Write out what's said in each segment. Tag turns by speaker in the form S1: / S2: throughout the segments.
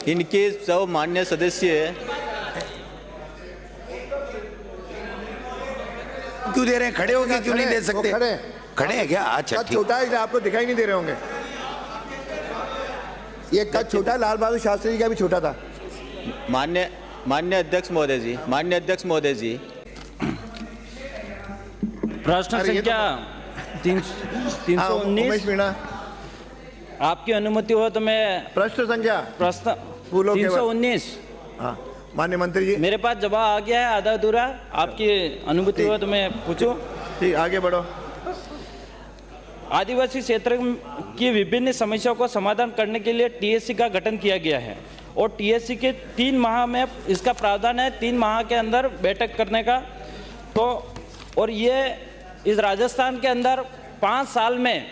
S1: इनके सब मान्य सदस्य
S2: क्यों दे रहे हैं? खड़े होके क्यों नहीं दे सकते? खड़े हैं क्या? अच्छा
S3: कद छोटा है, आपको दिखाई नहीं दे रहे होंगे। ये कद छोटा, लाल बहादुर शास्त्री जी का भी छोटा था।
S1: मान्य अध्यक्ष महोदय जी, मान्य अध्यक्ष महोदय जी,
S4: प्रश्न संख्या 319 आपकी अनुमति हो तो मैं
S3: प्रश्न संख्या
S4: प्रश्न
S3: फूलों के बाद।
S4: 319
S3: हाँ, माननीय मंत्री जी,
S4: मेरे पास जवाब आ गया है, आधा अधूरा। आपकी अनुमति हो तो मैं पूछूं?
S3: ठीक, आगे बढ़ो।
S4: आदिवासी क्षेत्र की विभिन्न समस्याओं को समाधान करने के लिए टीएससी का गठन किया गया है और टीएससी के 3 माह में इसका प्रावधान है, 3 माह के अंदर बैठक करने का। तो और ये इस राजस्थान के अंदर 5 साल में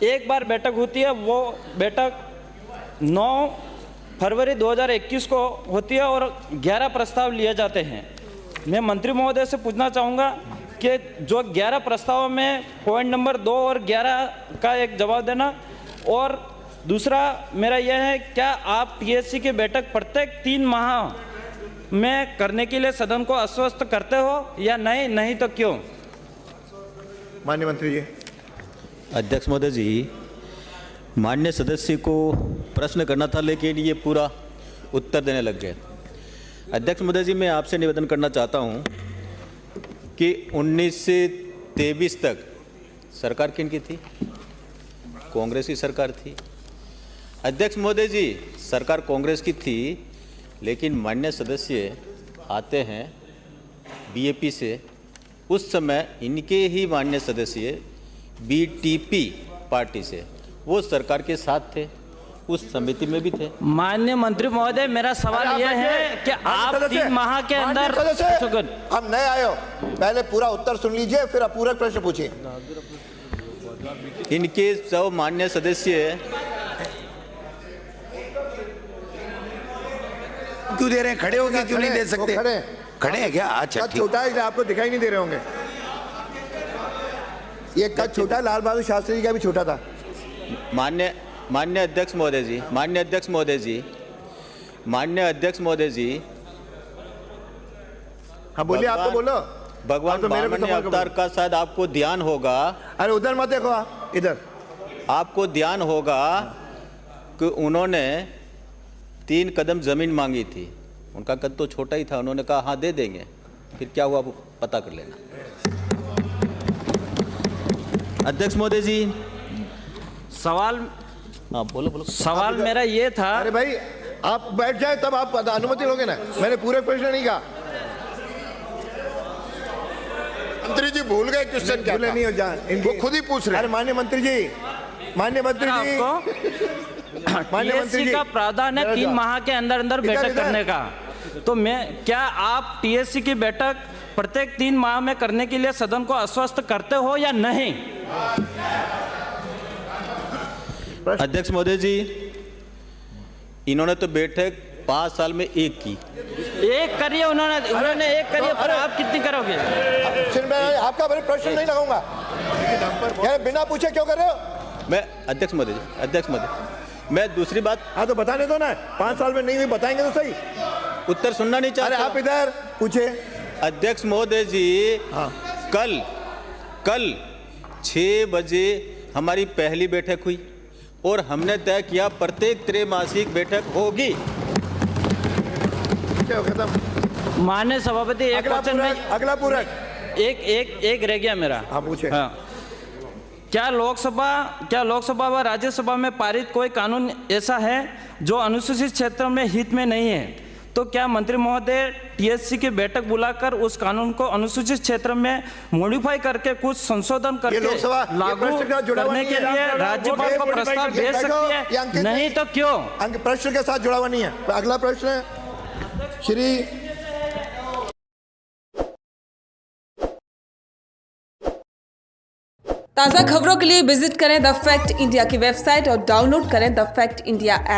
S4: एक बार बैठक होती है। वो बैठक 9 फरवरी 2021 को होती है और 11 प्रस्ताव लिए जाते हैं। मैं मंत्री महोदय से पूछना चाहूँगा कि जो 11 प्रस्तावों में पॉइंट नंबर 2 और 11 का एक जवाब देना। और दूसरा मेरा यह है, क्या आप टीएससी की बैठक प्रत्येक 3 माह में करने के लिए सदन को आश्वस्त करते हो या नहीं तो क्यों?
S3: माननीय मंत्री जी।
S1: अध्यक्ष महोदय जी, मान्य सदस्य को प्रश्न करना था लेकिन ये पूरा उत्तर देने लग गए। अध्यक्ष महोदय जी, मैं आपसे निवेदन करना चाहता हूँ कि 19 से 23 तक सरकार किन की थी? कांग्रेस की सरकार थी। अध्यक्ष महोदय जी, सरकार कांग्रेस की थी, लेकिन मान्य सदस्य आते हैं बीएपी से। उस समय इनके ही मान्य सदस्य बीटीपी पार्टी से, वो सरकार के साथ थे, उस समिति में भी थे।
S4: माननीय मंत्री महोदय, मेरा सवाल यह है कि आप 3 माह के अंदर,
S3: हम नए आए हो, पहले पूरा उत्तर सुन लीजिए, फिर पूरा प्रश्न पूछिए।
S1: इनके सब मान्य सदस्य
S2: क्यों दे रहे हैं? खड़े होके क्यों नहीं दे सकते? खड़े हैं क्या? अच्छा
S3: कद छोटा है, आपको दिखाई नहीं दे रहे होंगे। ये कद छोटा, लाल बहादुर शास्त्री जी का भी छोटा था।
S1: मान्य अध्यक्ष महोदय जी, मान्य अध्यक्ष महोदय जी, मान्य अध्यक्ष महोदय जी,
S3: हाँ बोलिए, आप तो बोलो।
S1: भगवान वामन अवतार का शायद आपको ध्यान होगा।
S3: अरे उधर मत देखो, आप इधर।
S1: आपको ध्यान होगा कि उन्होंने 3 कदम जमीन मांगी थी। उनका कद तो छोटा ही था, उन्होंने कहा हाँ दे देंगे। फिर क्या हुआ वो पता कर लेना। अध्यक्ष महोदय जी,
S4: सवाल,
S1: हाँ बोलो।
S4: सवाल मेरा ये था।
S3: अरे भाई, आप बैठ जाए तब आप अनुमति लोगे ना। मैंने पूरे प्रश्न नहीं कहा।
S5: मंत्री जी भूल गए क्वेश्चन क्या था?
S3: नहीं हो जाए,
S5: वो खुद ही पूछ रहे हैं।
S3: अरे माननीय मंत्री जी, माननीय मंत्री जी,
S4: टीएससी का प्रावधान है 3 माह के अंदर बैठक करने का। तो क्या आप टीएससी की बैठक प्रत्येक 3 माह में करने के लिए सदन को आश्वस्त करते हो या नहीं?
S1: अध्यक्ष महोदय जी, इन्होंने तो बैठक 5 साल में एक की।
S4: एक करिए, उन्होंने एक करिए, पर आप कितनी करोगे?
S3: फिर मैं आपका प्रश्न नहीं लगाऊंगा। बिना पूछे क्यों कर रहे हो?
S1: मैं अध्यक्ष महोदय जी, अध्यक्ष महोदय, मैं दूसरी बात।
S3: हाँ तो बताने दो ना, 5 साल में नहीं हुई, बताएंगे तो सही।
S1: उत्तर सुनना नहीं चाहते?
S3: अरे आप इधर पूछे।
S1: अध्यक्ष महोदय जी,
S3: हाँ।
S1: कल 6 बजे हमारी पहली बैठक हुई और हमने तय किया प्रत्येक त्रैमासिक बैठक होगी।
S3: खत्म।
S4: माननीय सभापति, एक क्वेश्चन में
S3: अगला पूरक
S4: एक रह गया मेरा।
S3: हाँ पूछे।
S4: हाँ, क्या लोकसभा व राज्यसभा में पारित कोई कानून ऐसा है जो अनुसूचित क्षेत्र में हित में नहीं है? तो क्या मंत्री महोदय टीएससी की बैठक बुलाकर उस कानून को अनुसूचित क्षेत्र में मॉडिफाई करके कुछ संशोधन करके लागू करने के लिए राज्यपाल को प्रस्ताव भेज सकती है? नहीं तो क्यों?
S3: प्रश्न के साथ जुड़ा हुआ नहीं है। अगला प्रश्न है श्री
S6: ताज़ा खबरों के लिए विजिट करें द फैक्ट इंडिया की वेबसाइट और डाउनलोड करें द फैक्ट इंडिया ऐप।